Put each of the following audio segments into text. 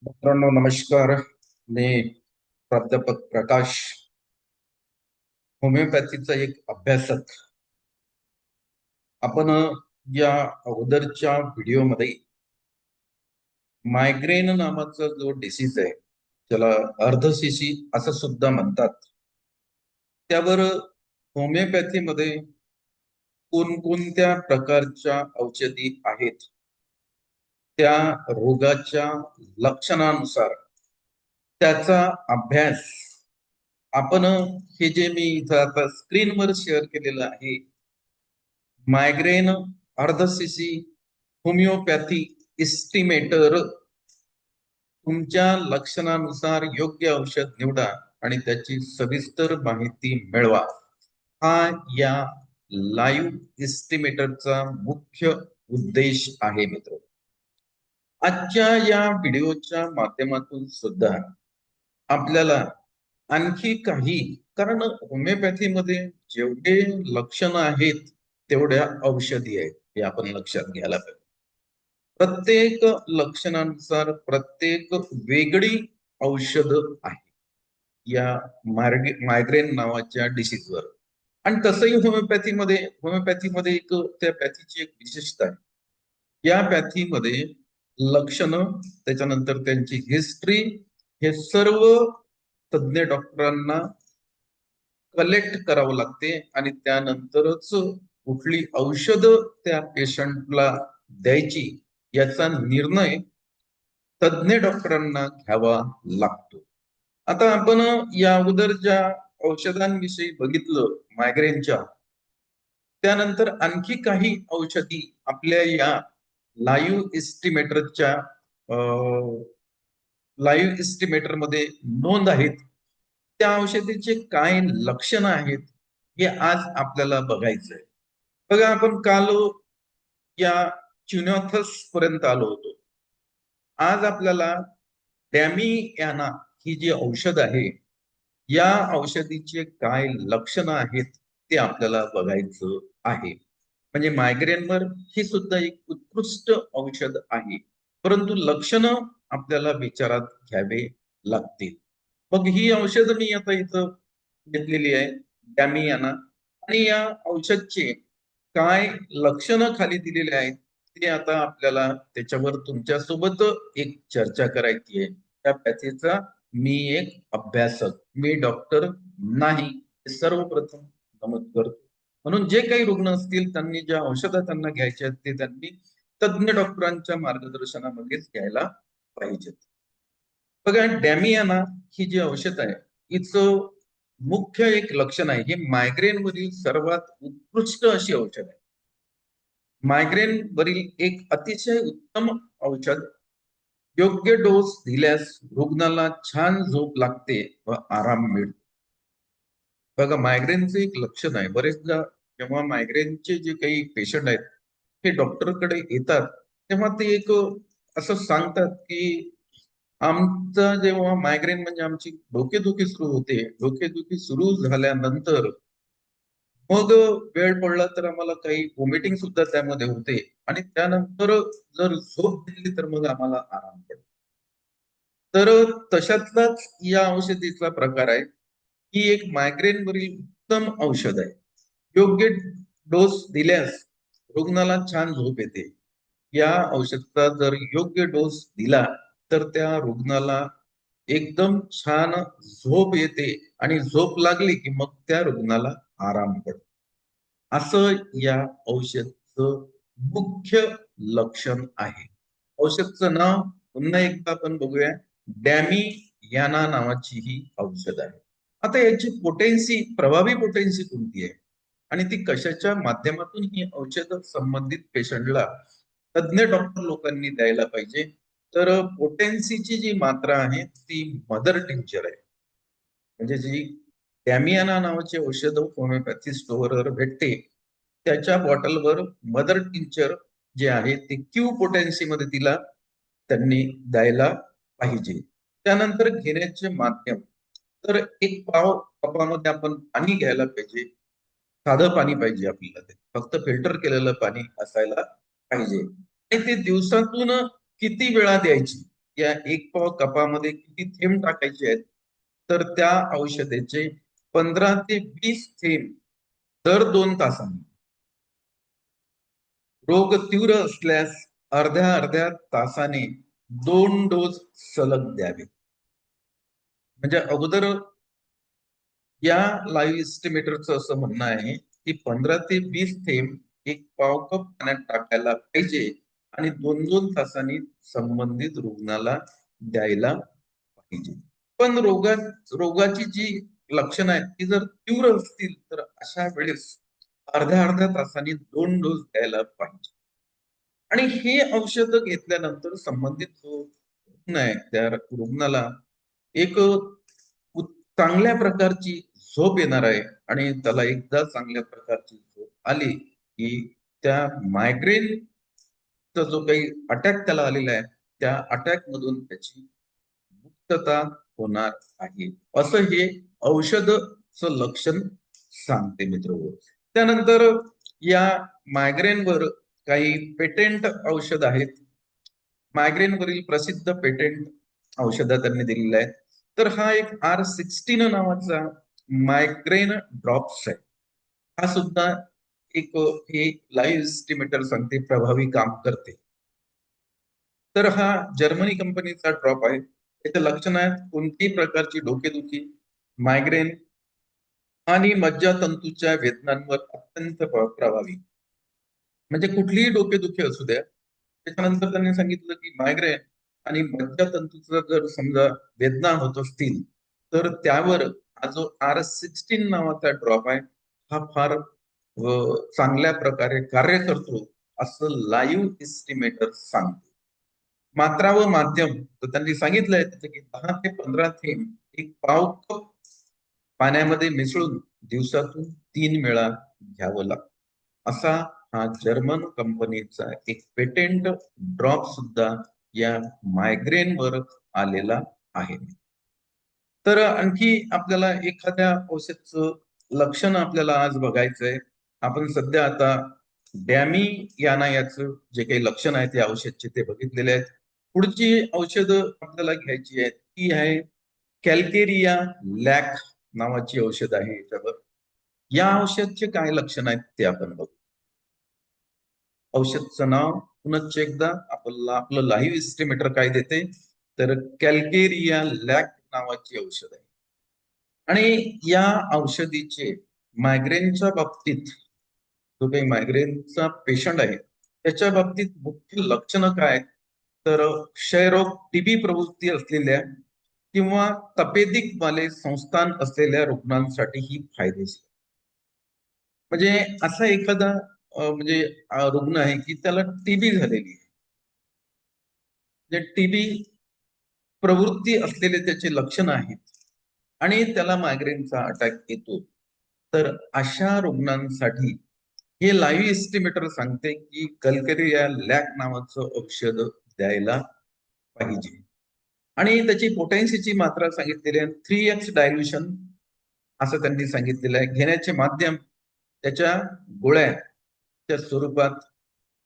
मित्रांनो नमस्कार. मी प्राध्यापक प्रकाश, होमिओपॅथीचा एक अभ्यासक. आपण या अगोदरच्या व्हिडिओमध्ये मायग्रेन नावाचा जो डिसीज आहे, त्याला अर्धशिशी असं सुद्धा म्हणतात, त्यावर होमिओपॅथीमध्ये कोणकोणत्या प्रकारच्या औषधी आहेत, त्या रोगाच्या लक्षणानुसार त्याचा अभ्यास आपण हे जे मी इथं आता स्क्रीनवर शेअर केलेलं आहे, मायग्रेन अर्धशिशी होमिओपॅथी इस्टिमेटर, तुमच्या लक्षणानुसार योग्य औषध निवडा आणि त्याची सविस्तर माहिती मिळवा, हा या लाईव्ह इस्टिमेटरचा मुख्य उद्देश आहे. मित्र, आजच्या या व्हिडिओच्या माध्यमातून सुद्धा आपल्याला आणखी काही, कारण होमिओपॅथीमध्ये जेवढे लक्षणं आहेत तेवढ्या औषधी आहेत, हे आपण लक्षात घ्यायला पाहिजे. प्रत्येक लक्षणानुसार प्रत्येक वेगळी औषध आहे या मायग्रेन नावाच्या डिसीजवर. आणि तसंही होमिओपॅथीमध्ये एक त्या पॅथीची एक विशेषता आहे. या पॅथीमध्ये लक्षणं, त्याच्यानंतर त्यांची हिस्ट्री, हे सर्व तज्ञ डॉक्टरांना कलेक्ट करावं लागते आणि त्यानंतरच कुठली औषध त्या पेशंटला द्यायची याचा निर्णय तज्ञ डॉक्टरांना घ्यावा लागतो. आता आपण या अगोदर ज्या औषधांविषयी बघितलं मायग्रेनच्या, त्यानंतर आणखी काही औषधी आपल्या या लाईव्ह इस्टिमेटरच्या लाईव्ह इस्टिमेटर मध्ये नोंद आहेत. त्या औषधीचे काय लक्षणं आहेत हे आज आपल्याला बघायचंय. बघा, आपण काल या च्युनॉथस पर्यंत आलो होतो. आज आपल्याला डॅमियाना ही जी औषध आहे, या औषधीचे काय लक्षणं आहेत ते आपल्याला बघायचं आहे. म्हणजे मायग्रेनवर ही सुद्धा एक उत्कृष्ट औषध आहे, परंतु लक्षणं आपल्याला विचारात घ्यावे लागतील. मग ही औषध मी आता इथं घेतलेली आहे, डॅमियाना. आणि या औषधचे काय लक्षणं खाली दिलेले आहेत ते आता आपल्याला त्याच्यावर तुमच्या सोबत एक चर्चा करायची आहे. त्या पॅथीचा मी एक अभ्यासक, मी डॉक्टर नाही, हे सर्वप्रथम नमूद करतो. म्हणून जे काही रुग्ण असतील त्यांनी ज्या औषधं त्यांना घ्यायच्या आहेत ते त्यांनी तज्ञ डॉक्टरांच्या मार्गदर्शनामध्येच घ्यायला पाहिजेत. बघा, डॅमियाना ही जी औषध आहे, हिचं मुख्य एक लक्षण आहे, हे मायग्रेन वरील सर्वात उत्कृष्ट अशी औषध आहे. मायग्रेन वरील एक अतिशय उत्तम औषध. योग्य डोस दिल्यास रुग्णाला छान झोप लागते व आराम मिळतो. बघा, मायग्रेनचं एक लक्षण आहे, बरेचदा जेव्हा मायग्रेनचे जे काही पेशंट आहेत ते डॉक्टरकडे येतात, तेव्हा ते एक असं सांगतात की आमचा जेव्हा मायग्रेन म्हणजे आमची डोकेदुखी सुरू होते, डोकेदुखी सुरू झाल्यानंतर मग वेळ पडला तर आम्हाला काही व्हॉमिटिंग सुद्धा त्यामध्ये होते आणि त्यानंतर जर झोप दिली तर मग आम्हाला आराम पडतो. तर तशातलाच या औषधीचा प्रकार आहे. ही एक मायग्रेन वरील उत्तम औषध आहे. योग्य डोस दिल्यास रुग्णाला छान झोप येते. या औषधाचा जर योग्य डोस दिला तर त्या रुग्णाला एकदम छान झोप येते आणि झोप लागली की मग त्या रुग्णाला आराम पडतो. असं या औषधचं मुख्य लक्षण आहे. औषधचं नाव पुन्हा एकदा आपण बघूया, डॅमियाना नावाची ही औषध आहे. आता याची पोटेन्सी, प्रभावी पोटेन्सी कोणती आहे आणि ती कशाच्या माध्यमातून ही औषध संबंधित पेशंटला तज्ञ डॉक्टर लोकांनी द्यायला पाहिजे. तर पोटेन्सीची जी मात्रा आहे ती मदर टिंचर आहे. म्हणजे जी डॅमियाना नावाचे औषध होमिओपॅथी स्टोअरवर भेटते, त्याच्या बॉटलवर मदर टिंचर जे आहे ते क्यू पोटेन्सी मध्ये तिला त्यांनी द्यायला पाहिजे. त्यानंतर घेण्याचे माध्यम, तर एक पाव कपामध्ये आपण पाणी घ्यायला पाहिजे. साधं पाणी पाहिजे आपल्याला, ते फक्त फिल्टर केलेलं पाणी असायला पाहिजे. आणि ते दिवसातून किती वेळा द्यायची या 1 पाव कपामध्ये किती थेंब टाकायचे आहेत, तर त्या औषधाचे 15 ते 20 थेंब दर 2 तासांनी. रोग तीव्र असल्यास अर्ध्या अर्ध्या तासाने 2 डोस सलग द्यावे. म्हणजे अगोदर या लाईव्ह इस्टिमेटरचं असं म्हणणं आहे की 15 ते 20 थेंब 1 पाव कप पाण्यात टाकायला पाहिजे आणि 2-2 तासांनी संबंधित रुग्णाला द्यायला पाहिजे. पण रोगाची जी लक्षणं आहेत ती जर तीव्र असतील तर अशा वेळेस अर्ध्या अर्ध्या तासांनी 2 डोस द्यायला पाहिजे. आणि हे औषध घेतल्यानंतर संबंधित जो रुग्ण आहे त्या रुग्णाला एक चांगल्या प्रकारची झोप येणार आहे आणि त्याला एकदा चांगल्या प्रकारची झोप आली की त्या मायग्रेनचा जो काही अटॅक त्याला आलेला आहे त्या अटॅक मधून त्याची मुक्तता होणार आहे, असं हे औषधचं लक्षण सांगते मित्र. त्यानंतर या मायग्रेनवर काही पेटेंट औषध आहेत. मायग्रेनवरील प्रसिद्ध पेटेंट औषधं त्यांनी दिलेलं आहे. तर हा एक R16 नावाचा मायग्रेन ड्रॉप्स आहे. हा सुद्धा एक हे लाईव्ह इस्टिमेटर सांगते प्रभावी काम करते. तर हा जर्मनी कंपनीचा ड्रॉप आहे. त्याच्या लक्षणात कोणत्याही प्रकारची डोकेदुखी, मायग्रेन आणि मज्जातंतूच्या वेदनांवर अत्यंत प्रभावी. म्हणजे कुठलीही डोकेदुखी असू द्या. त्याच्यानंतर त्यांनी सांगितलं की मायग्रेन आणि मज्जातंतूचा जर समजा वेदना होत असतील तर त्यावर हा जो R16 नावाचा ड्रॉप आहे हा फार चांगल्या प्रकारे कार्य करतो असं लाईव्ह इस्टिमेटर सांगतो. मात्रा व माध्यम तर त्यांनी सांगितलंय तिथे की 10 ते 15 थेंब 1 पाव कप पाण्यामध्ये मिसळून दिवसातून 3 वेळा घ्यावं लागतं. असा हा जर्मन कंपनीचा एक पेटेंट ड्रॉप सुद्धा या मायग्रेनवर आलेला आहे. तर आणखी आपल्याला एखाद्या औषधचं लक्षण आपल्याला आज बघायचंय. आपण सध्या आता डॅमी याना याचं जे काही लक्षण आहे ते औषधचे ते बघितलेले आहेत. पुढची औषधं आपल्याला घ्यायची आहेत ती आहे कॅल्केरिया लॅक नावाची औषध आहे याच्यावर. या औषधचे काय लक्षण आहेत ते आपण बघू. औषधचं नाव पुनश्च एकदा आपलं लाईव्ह इस्टिमेटर काय देते तर कॅल्केरिया लॅक नावाची औषध आहे. आणि या औषधीचे मायग्रेनच्या बाबतीत जो काही मायग्रेनचा पेशंट आहे त्याच्या बाबतीत मुख्य लक्षणं काय तर क्षयरोग, टीबी प्रवृत्ती असलेल्या किंवा तपेदिक वाले संस्थान असलेल्या रुग्णांसाठी ही फायदेशीर. म्हणजे असा एखादा म्हणजे रुग्ण आहे की त्याला टीबी झालेली आहे. म्हणजे टीबी प्रवृत्ती असलेले त्याचे लक्षण आहेत आणि त्याला मायग्रेनचा अटॅक येतो. तर अशा रुग्णांसाठी हे लाईव्ह इस्टिमेटर सांगते की कॅल्केरिया लॅक नावाचं औषध द्यायला पाहिजे. आणि त्याची पोटेन्सीची मात्रा सांगितलेली आहे 3x डायल्युशन असं त्यांनी सांगितलेलं आहे. घेण्याचे माध्यम त्याच्या गोळ्याच्या स्वरूपात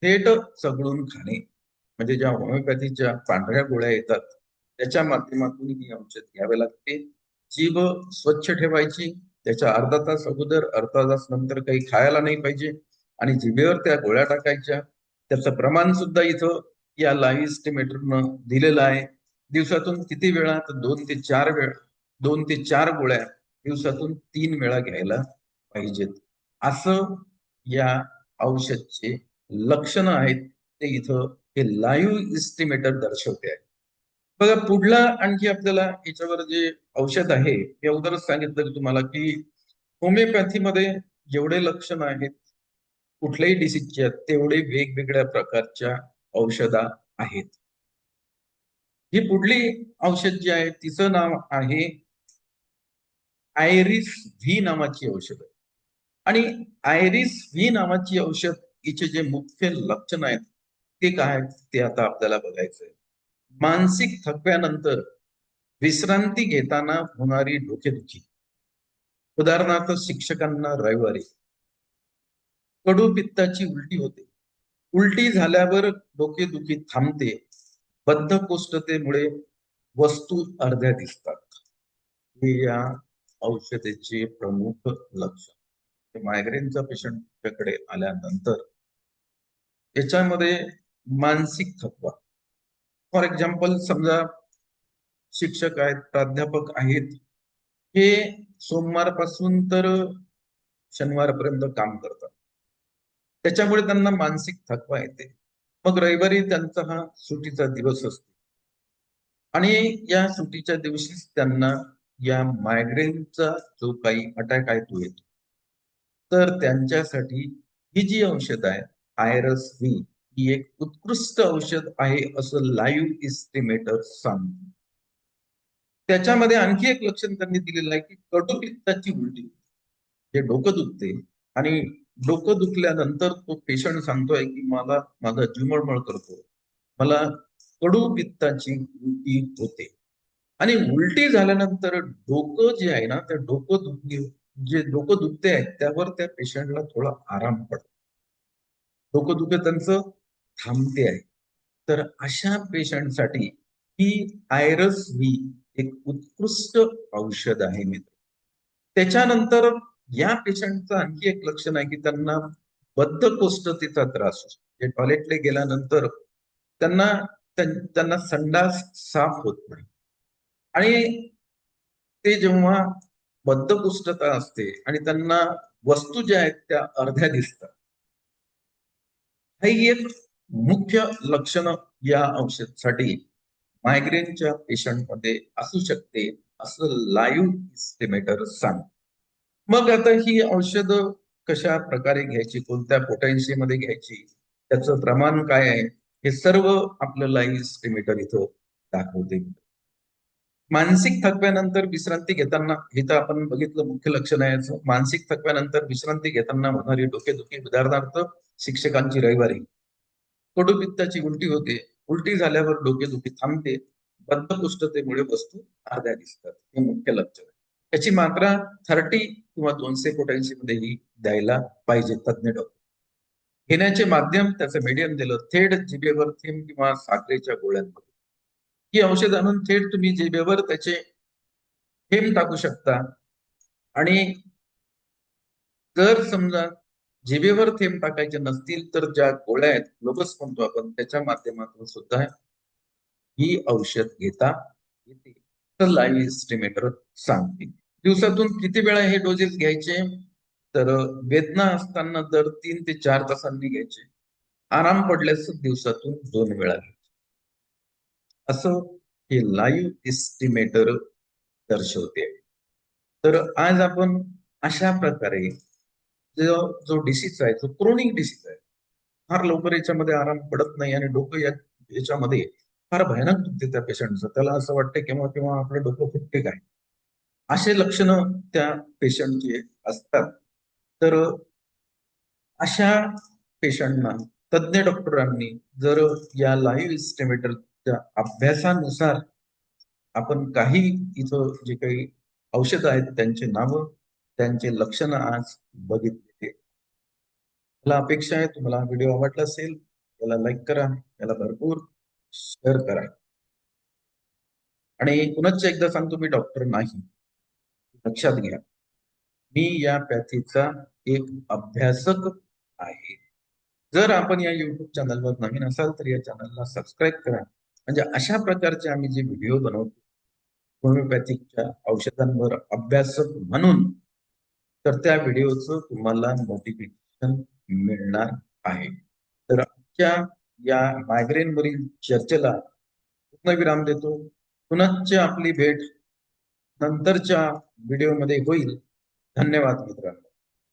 थेट चघळून खाणे. म्हणजे ज्या होमिओपॅथीच्या पांढऱ्या गोळ्या येतात त्याच्या माध्यमातून ही औषध घ्यावे लागते. जीभ स्वच्छ ठेवायची. त्याच्या अर्धा तास अगोदर अर्धा तास नंतर काही खायला नाही पाहिजे आणि जिभेवर त्या गोळ्या टाकायच्या. त्याचं प्रमाण सुद्धा इथं या लाईव्ह इस्टिमेटरनं दिलेलं आहे. दिवसातून किती वेळा तर 2 ते 4 गोळ्या दिवसातून 3 वेळा घ्यायला पाहिजेत. असं या औषधचे लक्षणं आहेत ते इथं हे लाईव्ह इस्टिमेटर दर्शवते आहे. बघा पुढला आणखी आपल्याला याच्यावर जे औषध आहे हे अगोदरच सांगितलं तुम्हाला की होमिओपॅथीमध्ये जेवढे लक्षण आहेत कुठल्याही डिसीजच्या तेवढे वेगवेगळ्या प्रकारच्या औषधा आहेत. ही पुढली औषध जी आहे तिचं नाव आहे आयरिस व्ही नावाची औषध. आणि आयरिस व्ही नावाची औषध हिचे जे मुख्य लक्षण आहेत ते काय ते आता आपल्याला बघायचंय. मानसिक थकव्यानंतर विश्रांती घेताना होणारी डोकेदुखी. उदाहरणार्थ शिक्षकांना रविवारी कडू पित्ताची उलटी होते. उलटी झाल्यावर डोकेदुखी थांबते. बद्धकोष्ठतेमुळे वस्तू अर्ध्या दिसतात, हे या औषधेचे प्रमुख लक्षण. मायग्रेनचा पेशंटकडे आल्यानंतर याच्यामध्ये मानसिक थकवा, फॉर एक्झाम्पल समजा शिक्षक आहेत, प्राध्यापक आहेत, हे सोमवारपासून तर शनिवारपर्यंत काम करतात, त्याच्यामुळे त्यांना मानसिक थकवा येते. मग रविवारी त्यांचा हा सुट्टीचा दिवस असतो आणि या सुट्टीच्या दिवशीच त्यांना या मायग्रेनचा जो काही अटॅक आहे तो येतो. तर त्यांच्यासाठी ही जी औषध आहे आयरस व्ही, ही एक उत्कृष्ट औषध आहे असं लाईव्ह इस्टिमेटर सांगतो. त्याच्यामध्ये आणखी एक लक्षण त्यांनी दिलेलं आहे की कडूपित्ताची उलटी, जे डोकं दुखते आणि डोकं दुखल्यानंतर तो पेशंट सांगतोय की मला माझा जीव करतो, मला कडू पित्ताची उलटी होते. आणि उलटी झाल्यानंतर डोकं जे आहे ना, त्या डोकं दुखणे, जे डोकं दुखते आहे त्यावर त्या पेशंटला थोडा आराम पडतो, डोकं दुखत त्यांचं थांबते आहे. तर अशा पेशंटसाठी ही आयरस व्ही एक उत्कृष्ट औषध आहे मित्र. त्याच्यानंतर या पेशंटचं आणखी एक लक्षण आहे की त्यांना बद्धकोष्ठतेचा त्रास असतो, जे टॉयलेटला गेल्यानंतर त्यांना त्यांना संडास साफ होत नाही आणि ते जेव्हा बद्धकोष्ठता असते आणि त्यांना वस्तू ज्या आहेत त्या अर्ध्या दिसतात, ही एक मुख्य लक्षण या औषधासाठी मायग्रेनच्या पेशंटमध्ये असू शकते असं लाईव्ह इस्टिमेटर सांग. मग आता ही औषधं कशा प्रकारे घ्यायची, कोणत्या पोटेन्सीमध्ये घ्यायची, त्याचं प्रमाण काय आहे, हे सर्व आपलं लाईव्ह इस्टिमेटर इथं दाखवते. मानसिक थकव्यानंतर विश्रांती घेताना, हे तर आपण बघितलं मुख्य लक्षण आहे याचं. मानसिक थकव्यानंतर विश्रांती घेताना होणारी डोकेदुखी, उदाहरणार्थ शिक्षकांची रविवारी, कडूपित्ताची उलटी होते, उलटी झाल्यावर डोकेदुखी थांबते, बद्धकोष्ठतेमुळे वस्तू अर्ध्या दिसतात, हे मुख्य लक्षण आहे. त्याची मात्रा 30 किंवा 200 पोटॅन्सी मध्येही द्यायला पाहिजे तज्ञ डॉक्टर. घेण्याचे माध्यम, त्याचं मीडियम दिलं, थेट जिभेवर थेंब किंवा साखरेच्या गोळ्यांमध्ये. ही औषध आणून थेट तुम्ही जिभेवर त्याचे थेंब टाकू शकता आणि जर समजा जिभेवर थेंब टाकायचे नसतील तर ज्या गोळ्या आहेत, ग्लोबस म्हणतो आपण, त्याच्या माध्यमातून सुद्धा ही औषध घेता येते. तर लाईव्ह इस्टिमेटर सांगते. दिवसातून किती वेळा हे डोजेस घ्यायचे, तर वेदना असताना दर 3 ते 4 तासांनी घ्यायचे, आराम पडल्यास दिवसातून 2 वेळा घ्यायचे. असं हे लाईव्ह इस्टिमेटर दर्शवते. तर आज आपण अशा प्रकारे जो जो डिसीज आहे, जो क्रोनिक डिसीज आहे, फार लवकर याच्यामध्ये आराम पडत नाही आणि डोकं याच्यामध्ये फार भयानक दुखते त्या पेशंटचं, त्याला असं वाटतं केव्हा केव्हा आपलं डोकं फुटते काय, असे लक्षणं त्या पेशंटचे असतात. तर अशा पेशंटना तज्ञ डॉक्टरांनी जर या लाईव्ह इस्टिमेटरच्या अभ्यासानुसार आपण काही इथं जे काही औषध आहेत त्यांचे नावं, त्यांचे लक्षणं आज बघितले. मला अपेक्षा आहे तुम्हाला हा व्हिडिओ आवडला असेल, त्याला लाईक करा, त्याला भरपूर शेअर करा. आणि पुनश्च एकदा सांगतो, मी डॉक्टर नाही, लक्षात घ्या. मी या पॅथीचा एक अभ्यासक आहे. जर आपण या युट्यूब चॅनलवर नवीन असाल तर या चॅनलला सबस्क्राईब करा, म्हणजे अशा प्रकारचे आम्ही जे व्हिडिओ बनवतो होमिओपॅथिकच्या औषधांवर अभ्यासक म्हणून, तर त्या व्हिडिओचं तुम्हाला नोटिफिकेशन मिळणार आहे. तर आजच्या या मायग्रेनवरील चर्चेला पूर्णविराम देतो. पुनश्च आपली भेट नंतरच्या व्हिडिओमध्ये होईल. धन्यवाद मित्रांनो.